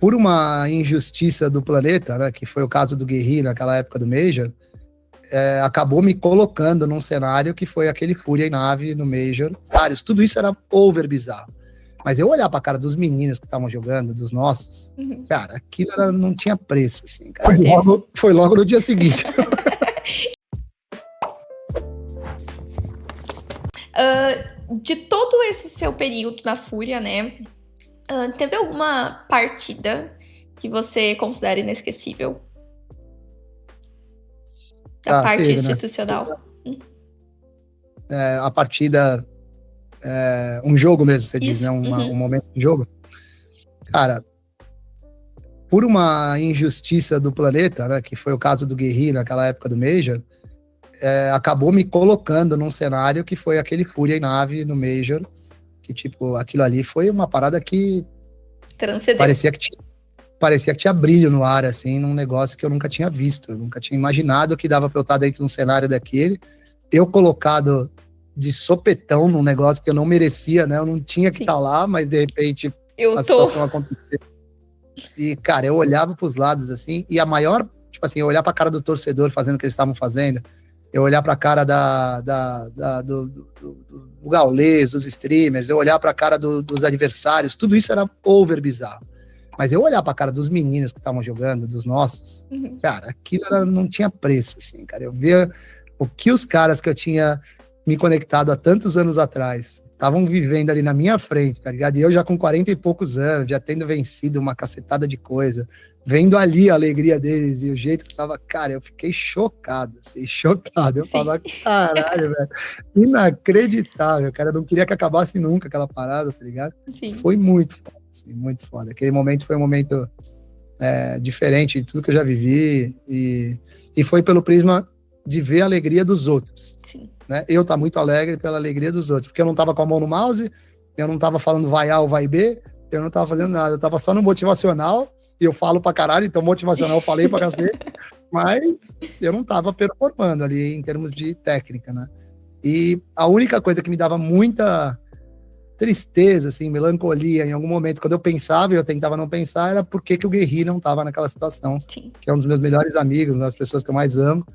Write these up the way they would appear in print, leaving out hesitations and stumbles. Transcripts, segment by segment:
por uma injustiça do planeta, né, que foi o caso do Guerri naquela época do Major, acabou me colocando num cenário que foi aquele Fúria em nave no Major. Tudo isso era over bizarro. Mas eu olhar pra cara dos meninos que estavam jogando, dos nossos, cara, aquilo não tinha preço, assim, cara. Foi logo no dia seguinte. De todo esse seu período na Fúria, né? Teve alguma partida que você considera inesquecível? Da parte teve, institucional. Né? A partida... um jogo mesmo, você diz, né? Um momento de jogo. Cara, por uma injustiça do planeta, né? Que foi o caso do Guerri naquela época do Major, acabou me colocando num cenário que foi aquele Fúria em nave no Major, que, tipo, aquilo ali foi uma parada que transcendeu. Parecia que tinha brilho no ar, assim, num negócio que eu nunca tinha visto. Eu nunca tinha imaginado que dava pra eu estar dentro de um cenário daquele. Eu colocado de sopetão num negócio que eu não merecia, né? Eu não tinha que estar lá, mas de repente situação aconteceu. E, cara, eu olhava pros lados, assim, e a maior, tipo assim, eu olhar pra cara do torcedor fazendo o que eles estavam fazendo, eu olhar pra cara do Gaules, dos streamers, eu olhar pra cara dos adversários, tudo isso era over bizarro. Mas eu olhar pra cara dos meninos que estavam jogando, dos nossos, cara, aquilo não tinha preço, assim, cara. Eu via o que os caras que eu tinha me conectado há tantos anos atrás estavam vivendo ali na minha frente, tá ligado? E eu já com 40 e poucos anos, já tendo vencido uma cacetada de coisa, vendo ali a alegria deles e o jeito que tava, cara, eu fiquei chocado, assim, chocado. Eu falava, caralho, velho, inacreditável, cara, eu não queria que acabasse nunca aquela parada, tá ligado? Sim. Foi muito foda, assim, muito foda. Aquele momento foi um momento diferente de tudo que eu já vivi e foi pelo prisma de ver a alegria dos outros. Sim. Né? Eu tá muito alegre pela alegria dos outros, porque eu não tava com a mão no mouse, eu não tava falando vai A ou vai B, eu não tava fazendo nada, eu tava só no motivacional, e eu falo pra caralho, então motivacional eu falei pra cacete, mas eu não tava performando ali em termos de técnica, né? E a única coisa que me dava muita tristeza, assim, melancolia em algum momento, quando eu pensava e eu tentava não pensar, era por que o Guerri não tava naquela situação. Sim. Que é um dos meus melhores amigos, uma das pessoas que eu mais amo,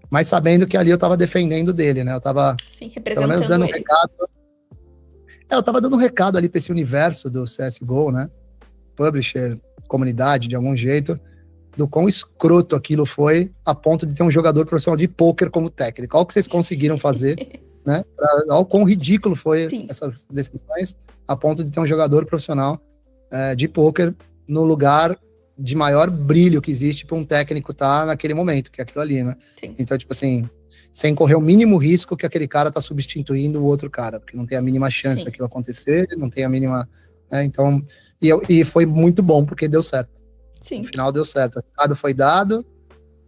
mas sabendo que ali eu tava defendendo dele, né? Eu tava, pelo menos, dando um recado. Eu tava dando um recado ali pra esse universo do CSGO, né? Publisher, comunidade, de algum jeito, do quão escroto aquilo foi, a ponto de ter um jogador profissional de pôquer como técnico. Olha o que vocês conseguiram fazer, né? Olha o quão ridículo foi essas decisões, a ponto de ter um jogador profissional de pôquer no lugar de maior brilho que existe para um técnico estar naquele momento, que é aquilo ali, né? Sim. Então, tipo assim, sem correr o mínimo risco que aquele cara tá substituindo o outro cara, porque não tem a mínima chance daquilo acontecer, não tem a mínima... então, e foi muito bom, porque deu certo. Sim. No final deu certo. O recado foi dado,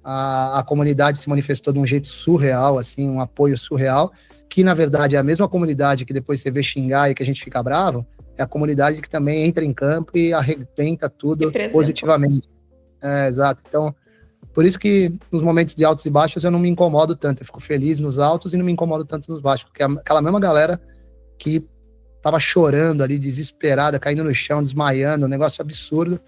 a comunidade se manifestou de um jeito surreal, assim, um apoio surreal, que na verdade é a mesma comunidade que depois você vê xingar e que a gente fica bravo, é a comunidade que também entra em campo e arrebenta tudo positivamente. Exato. Então, por isso que nos momentos de altos e baixos eu não me incomodo tanto. Eu fico feliz nos altos e não me incomodo tanto nos baixos. Porque aquela mesma galera que tava chorando ali, desesperada, caindo no chão, desmaiando, um negócio absurdo.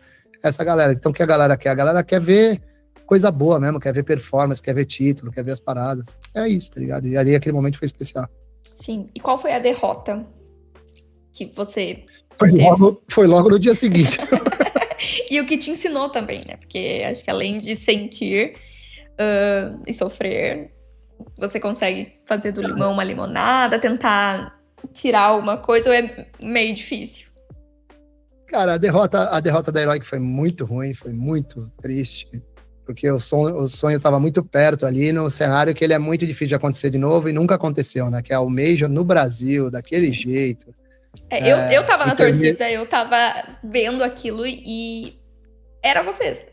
Essa galera. Então, o que a galera quer? A galera quer ver coisa boa mesmo, quer ver performance, quer ver título, quer ver as paradas. É isso, tá ligado? E ali aquele momento foi especial. Sim. E qual foi a derrota que você foi logo no dia seguinte. E o que te ensinou também, né? Porque acho que além de sentir e sofrer, você consegue fazer do limão uma limonada, tentar tirar alguma coisa, ou é meio difícil? Cara, a derrota da Heroic foi muito ruim, foi muito triste, porque o sonho estava muito perto ali, num cenário que ele é muito difícil de acontecer de novo e nunca aconteceu, né? Que é o Major no Brasil, daquele jeito. Eu tava na torcida, eu tava vendo aquilo e era vocês.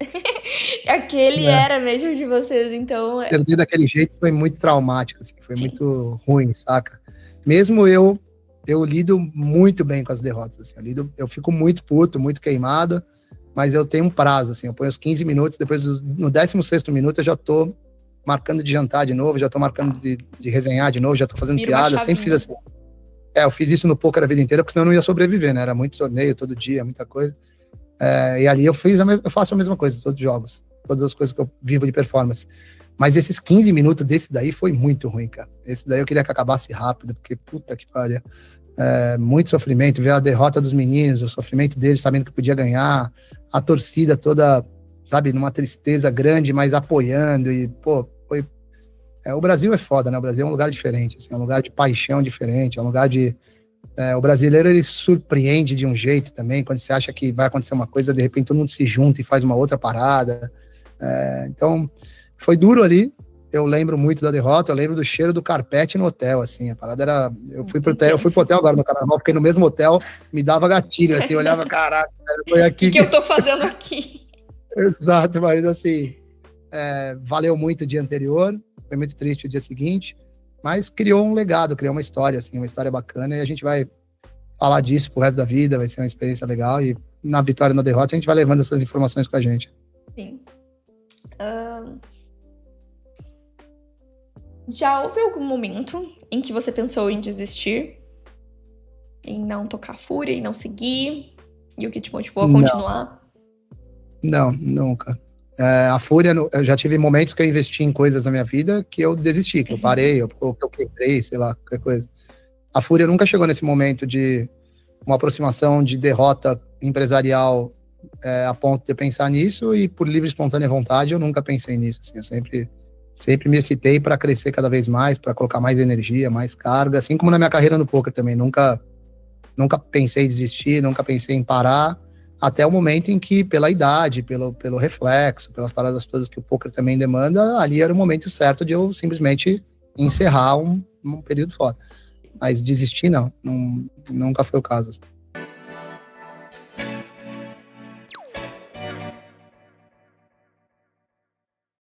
Aquele era mesmo de vocês, então... Perder daquele jeito foi muito traumático, assim, foi muito ruim, saca? Mesmo eu lido muito bem com as derrotas, assim, eu fico muito puto, muito queimado, mas eu tenho um prazo, assim, eu ponho os 15 minutos, depois no 16º minuto eu já tô marcando de jantar de novo, já tô marcando de resenhar de novo, já tô fazendo piada, sempre fiz assim. Eu fiz isso no poker a vida inteira, porque senão eu não ia sobreviver, né? Era muito torneio todo dia, muita coisa. E ali eu faço a mesma coisa, todos os jogos, todas as coisas que eu vivo de performance. Mas esses 15 minutos desse daí foi muito ruim, cara. Esse daí eu queria que acabasse rápido, porque puta que pariu. Muito sofrimento, ver a derrota dos meninos, o sofrimento deles, sabendo que podia ganhar, a torcida toda, sabe, numa tristeza grande, mas apoiando, e, pô, o Brasil é foda, né? O Brasil é um lugar diferente, assim, é um lugar de paixão diferente, é um lugar de... o brasileiro, ele surpreende de um jeito também, quando você acha que vai acontecer uma coisa, de repente todo mundo se junta e faz uma outra parada. Então, foi duro ali. Eu lembro muito da derrota, eu lembro do cheiro do carpete no hotel, assim, a parada era... Eu fui pro hotel agora no Carnaval, fiquei no mesmo hotel, me dava gatilho, assim, eu olhava, caraca, foi aqui... O que eu tô fazendo aqui? Exato, mas assim, valeu muito o dia anterior, foi muito triste o dia seguinte, mas criou um legado, criou uma história, assim, uma história bacana, e a gente vai falar disso pro resto da vida, vai ser uma experiência legal, e na vitória e na derrota a gente vai levando essas informações com a gente. Sim. Já houve algum momento em que você pensou em desistir? Em não tocar Fúria, em não seguir? E o que te motivou a continuar? Não, nunca. A Fúria, eu já tive momentos que eu investi em coisas na minha vida que eu desisti, que eu parei, que eu quebrei, sei lá, qualquer coisa. A Fúria nunca chegou nesse momento de uma aproximação de derrota empresarial a ponto de eu pensar nisso, e por livre e espontânea vontade eu nunca pensei nisso, assim, eu sempre me excitei para crescer cada vez mais, para colocar mais energia, mais carga, assim como na minha carreira no poker também, nunca pensei em desistir, nunca pensei em parar, até o momento em que, pela idade, pelo reflexo, pelas paradas todas que o poker também demanda, ali era o momento certo de eu simplesmente encerrar um período fora. Mas desistir, não, nunca foi o caso.